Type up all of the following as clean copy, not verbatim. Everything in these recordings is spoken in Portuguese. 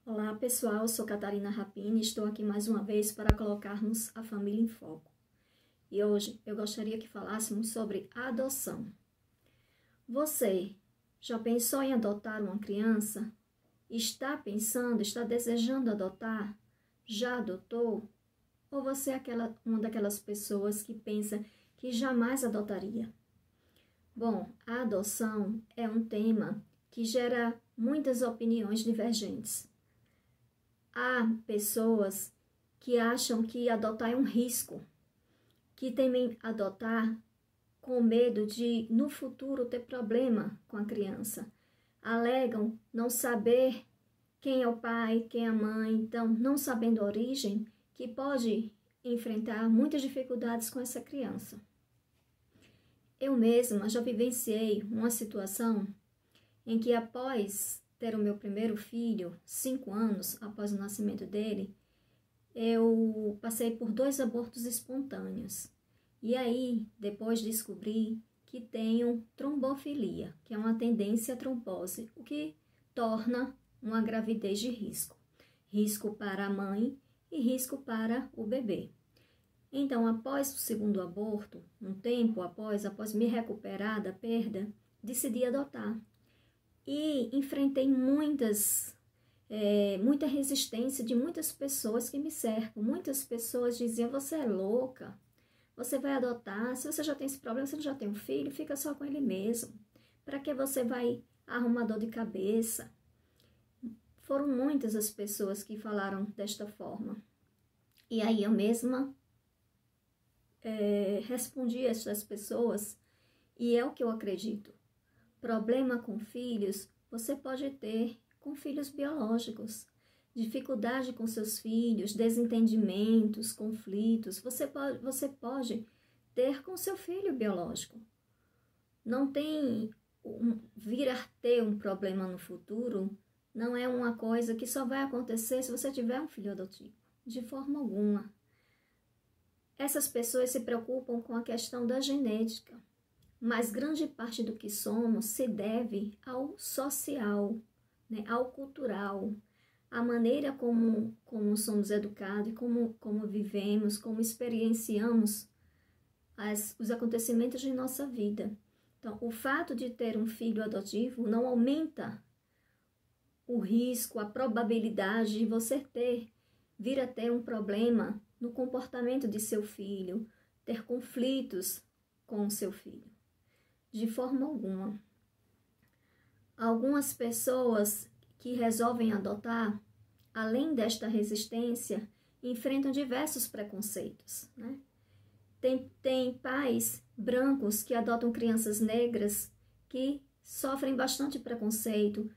Olá pessoal, eu sou Catarina Rapini e estou aqui mais uma vez para colocarmos a família em foco. E hoje eu gostaria que falássemos sobre a adoção. Você já pensou em adotar uma criança? Está pensando, está desejando adotar? Já adotou? Ou você é uma daquelas pessoas que pensa que jamais adotaria? Bom, a adoção é um tema que gera muitas opiniões divergentes. Há pessoas que acham que adotar é um risco, que temem adotar com medo de, no futuro, ter problema com a criança. Alegam não saber quem é o pai, quem é a mãe, então, não sabendo a origem, que pode enfrentar muitas dificuldades com essa criança. Eu mesma já vivenciei uma situação em que, após ter o meu primeiro filho, 5 anos após o nascimento dele, eu passei por 2 abortos espontâneos. E aí, depois descobri que tenho trombofilia, que é uma tendência à trombose, o que torna uma gravidez de risco. Risco para a mãe e risco para o bebê. Então, após o segundo aborto, um tempo após me recuperar da perda, decidi adotar. E enfrentei muita resistência de muitas pessoas que me cercam. Muitas pessoas diziam, você é louca, você vai adotar, se você já tem esse problema, você já tem um filho, fica só com ele mesmo. Para que você vai arrumar dor de cabeça? Foram muitas as pessoas que falaram desta forma. E aí eu mesma respondi a essas pessoas, e é o que eu acredito. Problema com filhos, você pode ter com filhos biológicos. Dificuldade com seus filhos, desentendimentos, conflitos, você pode ter com seu filho biológico. Não tem vir a ter um problema no futuro, não é uma coisa que só vai acontecer se você tiver um filho adotivo, de forma alguma. Essas pessoas se preocupam com a questão da genética. Mas grande parte do que somos se deve ao social, né, ao cultural, à maneira como somos educados, como vivemos, como experienciamos os acontecimentos de nossa vida. Então, o fato de ter um filho adotivo não aumenta o risco, a probabilidade de você vir a ter um problema no comportamento de seu filho, ter conflitos com o seu filho. De forma alguma. Algumas pessoas que resolvem adotar, além desta resistência, enfrentam diversos preconceitos, né? Tem pais brancos que adotam crianças negras que sofrem bastante preconceito.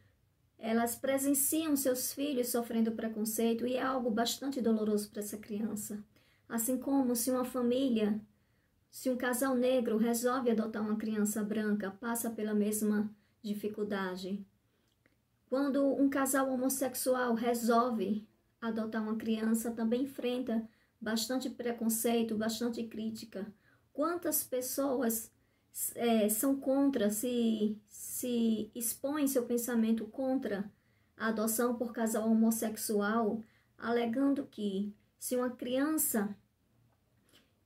Elas presenciam seus filhos sofrendo preconceito e é algo bastante doloroso para essa criança. Assim como se um casal negro resolve adotar uma criança branca, passa pela mesma dificuldade. Quando um casal homossexual resolve adotar uma criança, também enfrenta bastante preconceito, bastante crítica. Quantas pessoas são contra, se expõem seu pensamento contra a adoção por casal homossexual, alegando que se uma criança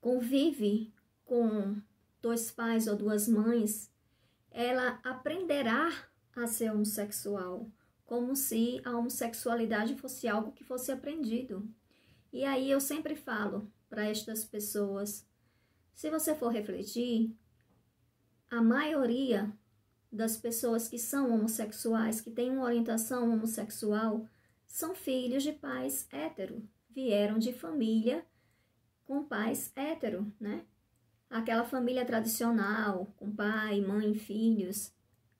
convive com 2 pais ou 2 mães, ela aprenderá a ser homossexual, como se a homossexualidade fosse algo que fosse aprendido. E aí eu sempre falo para estas pessoas, se você for refletir, a maioria das pessoas que são homossexuais, que têm uma orientação homossexual, são filhos de pais hétero, vieram de família com pais hétero, né? Aquela família tradicional, com pai, mãe, filhos,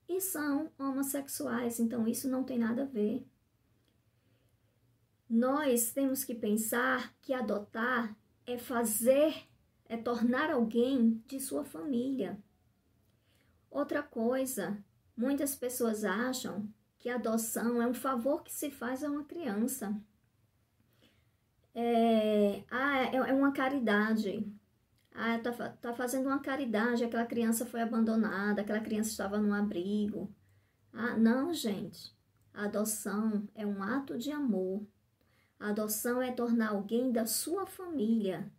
e são homossexuais, então isso não tem nada a ver. Nós temos que pensar que adotar é tornar alguém de sua família. Outra coisa, muitas pessoas acham que a adoção é um favor que se faz a uma criança. É uma caridade. Tá fazendo uma caridade, aquela criança foi abandonada, aquela criança estava num abrigo. Não, gente. A adoção é um ato de amor. A adoção é tornar alguém da sua família.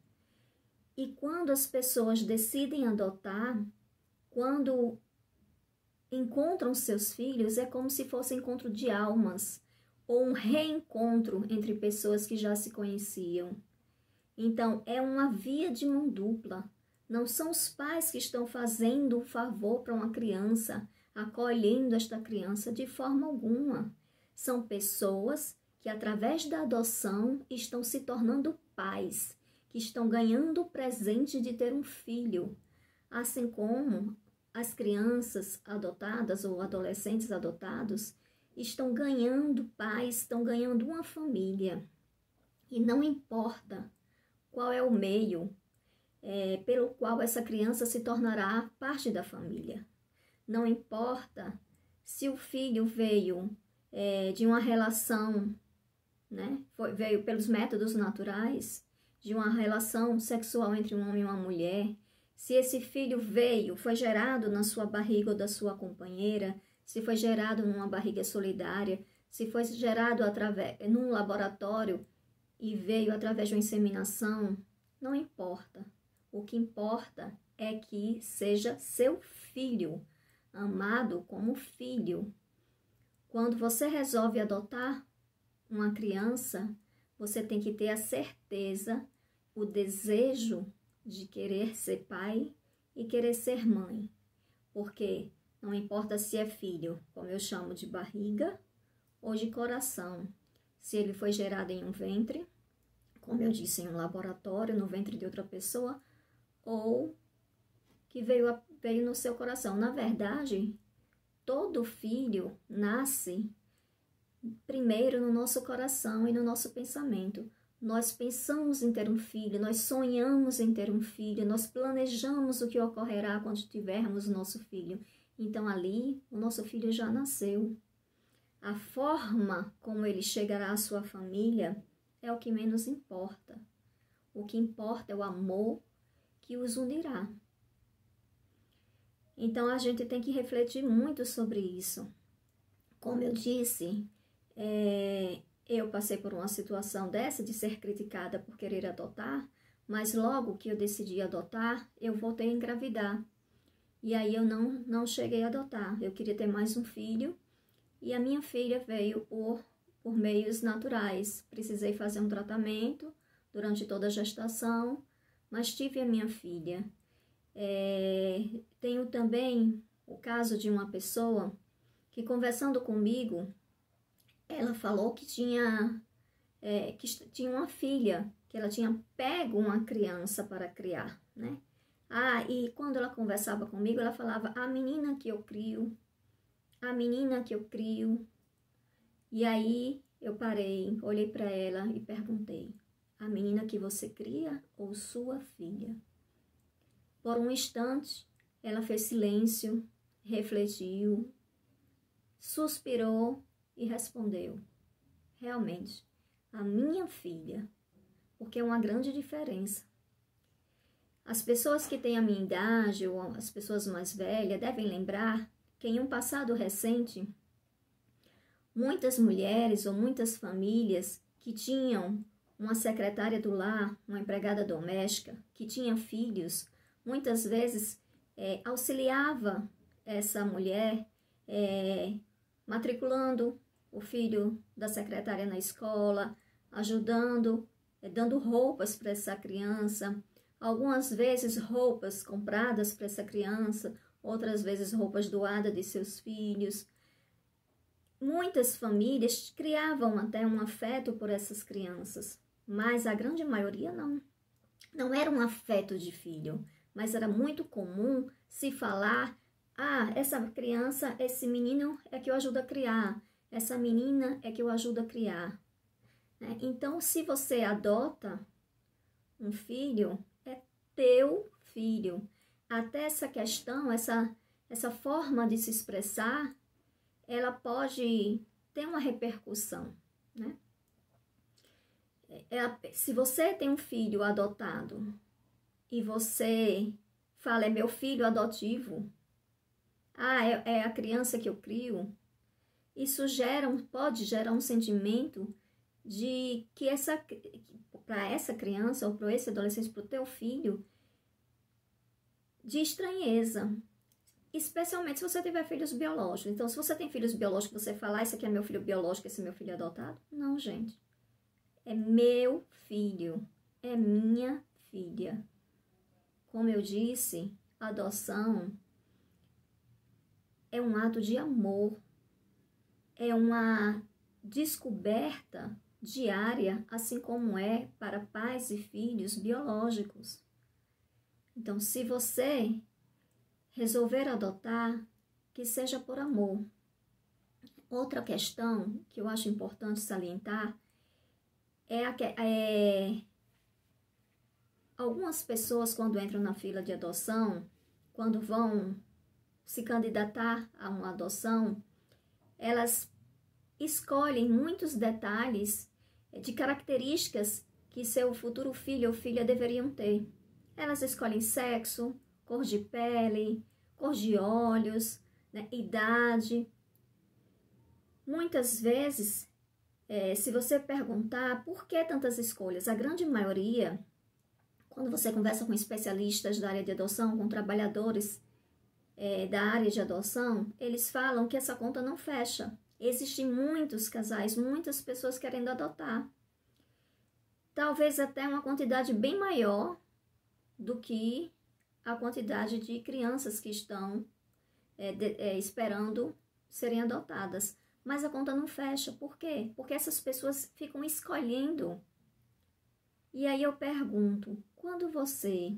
E quando as pessoas decidem adotar, quando encontram seus filhos, é como se fosse encontro de almas, ou um reencontro entre pessoas que já se conheciam. Então, é uma via de mão dupla. Não são os pais que estão fazendo um favor para uma criança, acolhendo esta criança de forma alguma. São pessoas que, através da adoção, estão se tornando pais, que estão ganhando o presente de ter um filho. Assim como as crianças adotadas ou adolescentes adotados estão ganhando pais, estão ganhando uma família. E não importa qual é o meio pelo qual essa criança se tornará parte da família. Não importa se o filho veio de uma relação, né? Veio pelos métodos naturais, de uma relação sexual entre um homem e uma mulher, se esse filho foi gerado na sua barriga ou da sua companheira, se foi gerado numa barriga solidária, se foi gerado num laboratório e veio através de uma inseminação, não importa. O que importa é que seja seu filho, amado como filho. Quando você resolve adotar uma criança, você tem que ter a certeza, o desejo de querer ser pai e querer ser mãe. Porque não importa se é filho, como eu chamo de barriga, ou de coração. Se ele foi gerado em um ventre, como eu disse, em um laboratório, no ventre de outra pessoa, ou que veio no seu coração. Na verdade, todo filho nasce primeiro no nosso coração e no nosso pensamento. Nós pensamos em ter um filho, nós sonhamos em ter um filho, nós planejamos o que ocorrerá quando tivermos o nosso filho. Então ali, o nosso filho já nasceu. A forma como ele chegará à sua família é o que menos importa. O que importa é o amor que os unirá. Então a gente tem que refletir muito sobre isso. Como eu disse, eu passei por uma situação dessa de ser criticada por querer adotar, mas logo que eu decidi adotar, eu voltei a engravidar. E aí eu não cheguei a adotar. Eu queria ter mais um filho e a minha filha veio por meios naturais. Precisei fazer um tratamento durante toda a gestação, mas tive a minha filha. Tenho também o caso de uma pessoa que, conversando comigo, ela falou que tinha uma filha, que ela tinha pego uma criança para criar, né? E quando ela conversava comigo, ela falava, a menina que eu crio, a menina que eu crio. E aí eu parei, olhei para ela e perguntei, a menina que você cria ou sua filha? Por um instante, ela fez silêncio, refletiu, suspirou e respondeu, realmente, a minha filha, porque é uma grande diferença. As pessoas que têm a minha idade ou as pessoas mais velhas devem lembrar que em um passado recente, muitas mulheres ou muitas famílias que tinham uma secretária do lar, uma empregada doméstica, que tinha filhos, muitas vezes auxiliava essa mulher matriculando o filho da secretária na escola, ajudando, dando roupas para essa criança, algumas vezes roupas compradas para essa criança, outras vezes roupas doadas de seus filhos. Muitas famílias criavam até um afeto por essas crianças, mas a grande maioria não. Não era um afeto de filho, mas era muito comum se falar, essa criança, esse menino é que eu ajudo a criar, essa menina é que eu ajudo a criar. Então, se você adota um filho, é teu filho. Até essa questão, essa forma de se expressar, ela pode ter uma repercussão, né? Se você tem um filho adotado e você fala, é meu filho adotivo, é a criança que eu crio, isso pode gerar um sentimento de que para essa criança ou para esse adolescente, para o teu filho, de estranheza. Especialmente se você tiver filhos biológicos. Então, se você tem filhos biológicos, você fala, esse aqui é meu filho biológico, esse é meu filho adotado. Não, gente. É meu filho. É minha filha. Como eu disse, a adoção é um ato de amor. É uma descoberta diária, assim como é para pais e filhos biológicos. Então, se você resolver adotar, que seja por amor. Outra questão que eu acho importante salientar algumas pessoas, quando entram na fila de adoção, quando vão se candidatar a uma adoção, elas escolhem muitos detalhes de características que seu futuro filho ou filha deveriam ter. Elas escolhem sexo, cor de pele, cor de olhos, né, idade. Muitas vezes, se você perguntar por que tantas escolhas, a grande maioria, quando você conversa com especialistas da área de adoção, com trabalhadores da área de adoção, eles falam que essa conta não fecha. Existem muitos casais, muitas pessoas querendo adotar. Talvez até uma quantidade bem maior do que a quantidade de crianças que estão esperando serem adotadas. Mas a conta não fecha. Por quê? Porque essas pessoas ficam escolhendo. E aí eu pergunto, quando você,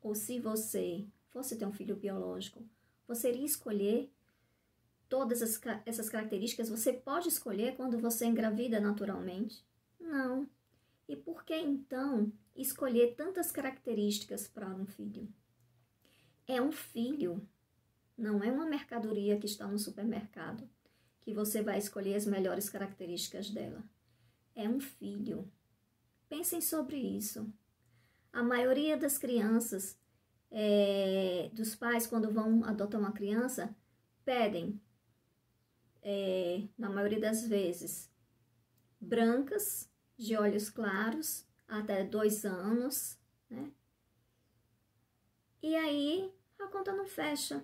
ou se você fosse ter um filho biológico, você iria escolher todas essas características? Você pode escolher quando você engravida naturalmente? Não. E por que então escolher tantas características para um filho? É um filho, não é uma mercadoria que está no supermercado, que você vai escolher as melhores características dela. É um filho. Pensem sobre isso. A maioria das crianças, dos pais, quando vão adotar uma criança, pedem, na maioria das vezes, brancas, de olhos claros, até 2 anos, né? E aí, a conta não fecha.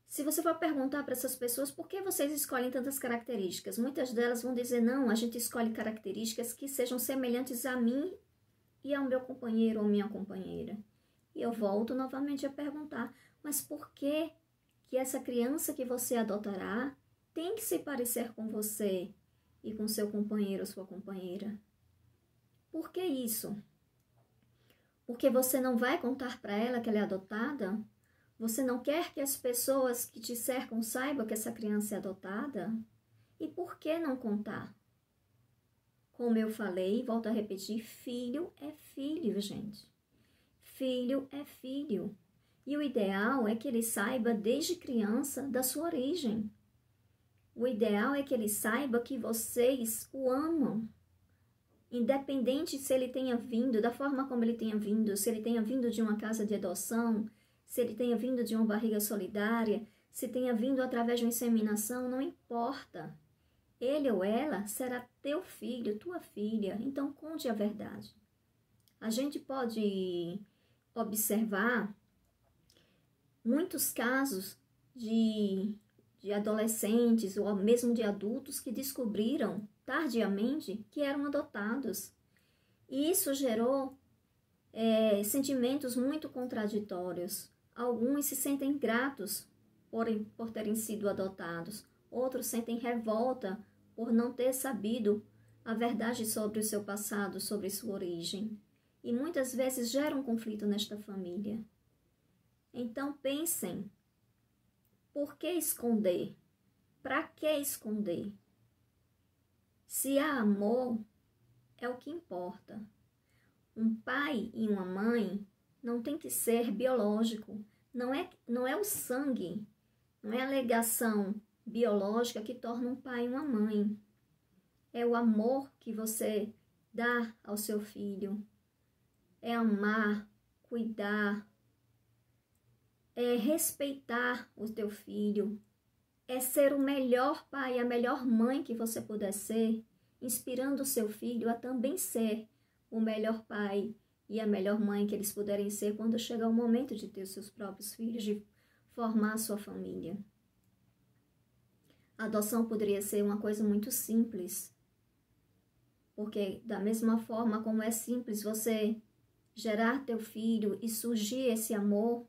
Se você for perguntar para essas pessoas por que vocês escolhem tantas características, muitas delas vão dizer, não, a gente escolhe características que sejam semelhantes a mim e ao meu companheiro ou minha companheira. E eu volto novamente a perguntar, mas por que essa criança que você adotará tem que se parecer com você e com seu companheiro ou sua companheira? Por que isso? Porque você não vai contar para ela que ela é adotada? Você não quer que as pessoas que te cercam saibam que essa criança é adotada? E por que não contar? Como eu falei, volto a repetir, filho é filho, gente. Filho é filho. E o ideal é que ele saiba desde criança da sua origem. O ideal é que ele saiba que vocês o amam. Independente se ele tenha vindo, da forma como ele tenha vindo, se ele tenha vindo de uma casa de adoção, se ele tenha vindo de uma barriga solidária, se tenha vindo através de uma inseminação, não importa. Ele ou ela será teu filho, tua filha, então conte a verdade. A gente pode observar muitos casos de adolescentes ou mesmo de adultos que descobriram tardiamente que eram adotados. E isso gerou sentimentos muito contraditórios. Alguns se sentem gratos por terem sido adotados, outros sentem revolta por não ter sabido a verdade sobre o seu passado, sobre sua origem. E muitas vezes gera um conflito nesta família. Então pensem, por que esconder? Para que esconder? Se há amor, é o que importa. Um pai e uma mãe não tem que ser biológico. Não é o sangue, não é a ligação biológica que torna um pai e uma mãe. É o amor que você dá ao seu filho. É amar, cuidar, é respeitar o teu filho, é ser o melhor pai, a melhor mãe que você puder ser, inspirando o seu filho a também ser o melhor pai e a melhor mãe que eles puderem ser quando chegar o momento de ter seus próprios filhos, de formar a sua família. A adoção poderia ser uma coisa muito simples, porque da mesma forma como é simples você gerar teu filho e surgir esse amor,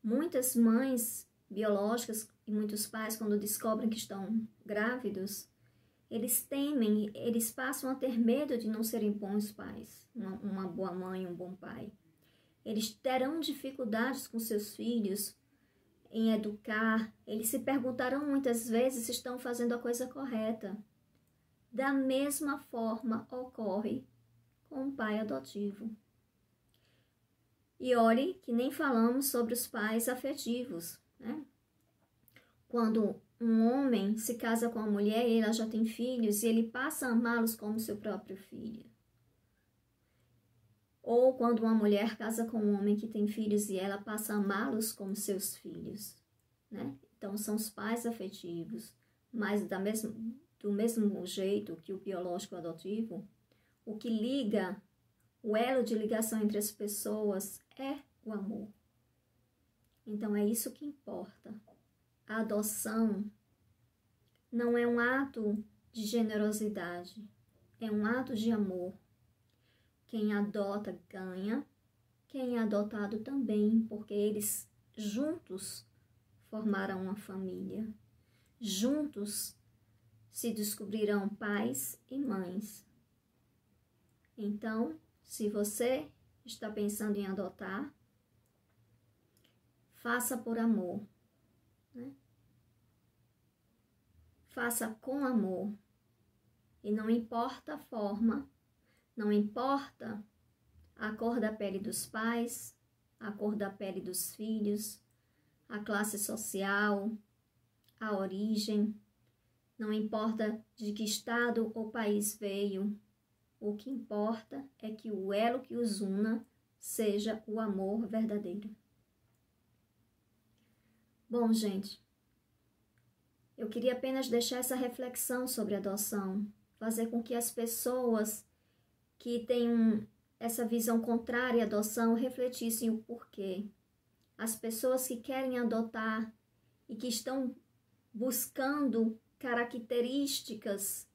muitas mães biológicas e muitos pais, quando descobrem que estão grávidos, eles temem, eles passam a ter medo de não serem bons pais, uma boa mãe, um bom pai. Eles terão dificuldades com seus filhos em educar, eles se perguntarão muitas vezes se estão fazendo a coisa correta. Da mesma forma ocorre com o pai adotivo. E olhe que nem falamos sobre os pais afetivos, né? Quando um homem se casa com uma mulher e ela já tem filhos e ele passa a amá-los como seu próprio filho. Ou quando uma mulher casa com um homem que tem filhos e ela passa a amá-los como seus filhos, né? Então são os pais afetivos, mas do mesmo jeito que o biológico adotivo, o que liga, o elo de ligação entre as pessoas é o amor. Então é isso que importa. A adoção não é um ato de generosidade, é um ato de amor. Quem adota ganha, quem é adotado também, porque eles juntos formaram uma família. Juntos se descobrirão pais e mães. Então, se você está pensando em adotar, faça por amor, né? Faça com amor. E não importa a forma, não importa a cor da pele dos pais, a cor da pele dos filhos, a classe social, a origem, não importa de que estado ou país veio. O que importa é que o elo que os una seja o amor verdadeiro. Bom, gente, eu queria apenas deixar essa reflexão sobre adoção, fazer com que as pessoas que têm essa visão contrária à adoção refletissem o porquê. As pessoas que querem adotar e que estão buscando características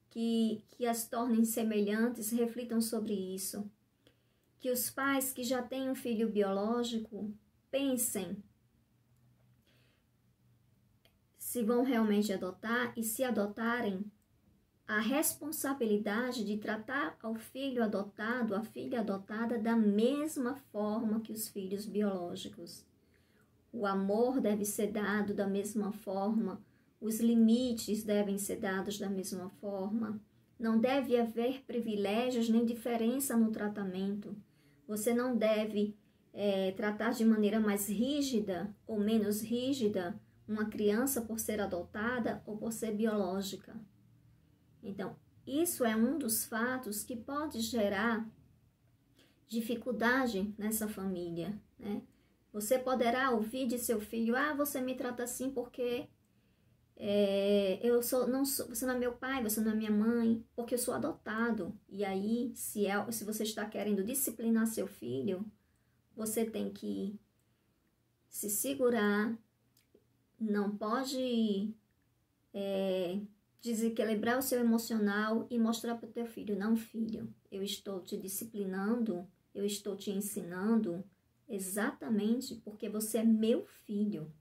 que as tornem semelhantes, reflitam sobre isso. Que os pais que já têm um filho biológico pensem se vão realmente adotar e, se adotarem, a responsabilidade de tratar ao filho adotado, a filha adotada, da mesma forma que os filhos biológicos. O amor deve ser dado da mesma forma, os limites devem ser dados da mesma forma. Não deve haver privilégios nem diferença no tratamento. Você não deve tratar de maneira mais rígida ou menos rígida uma criança por ser adotada ou por ser biológica. Então, isso é um dos fatos que pode gerar dificuldade nessa família, né? Você poderá ouvir de seu filho: você me trata assim porque você não é meu pai, você não é minha mãe, porque eu sou adotado. E aí, se você está querendo disciplinar seu filho, você tem que se segurar, não pode desequilibrar o seu emocional e mostrar para o teu filho: não, filho, eu estou te disciplinando, eu estou te ensinando exatamente porque você é meu filho,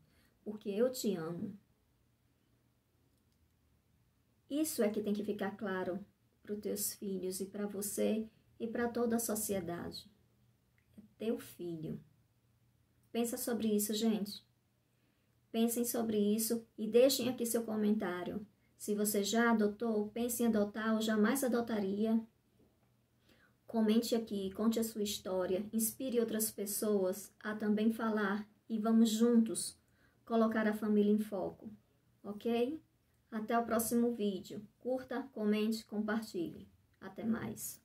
porque eu te amo. Isso é que tem que ficar claro para os teus filhos e para você e para toda a sociedade. É teu filho. Pensa sobre isso, gente. Pensem sobre isso e deixem aqui seu comentário. Se você já adotou, pense em adotar ou jamais adotaria. Comente aqui, conte a sua história, inspire outras pessoas a também falar e vamos juntos colocar a família em foco, ok? Até o próximo vídeo. Curta, comente, compartilhe. Até mais.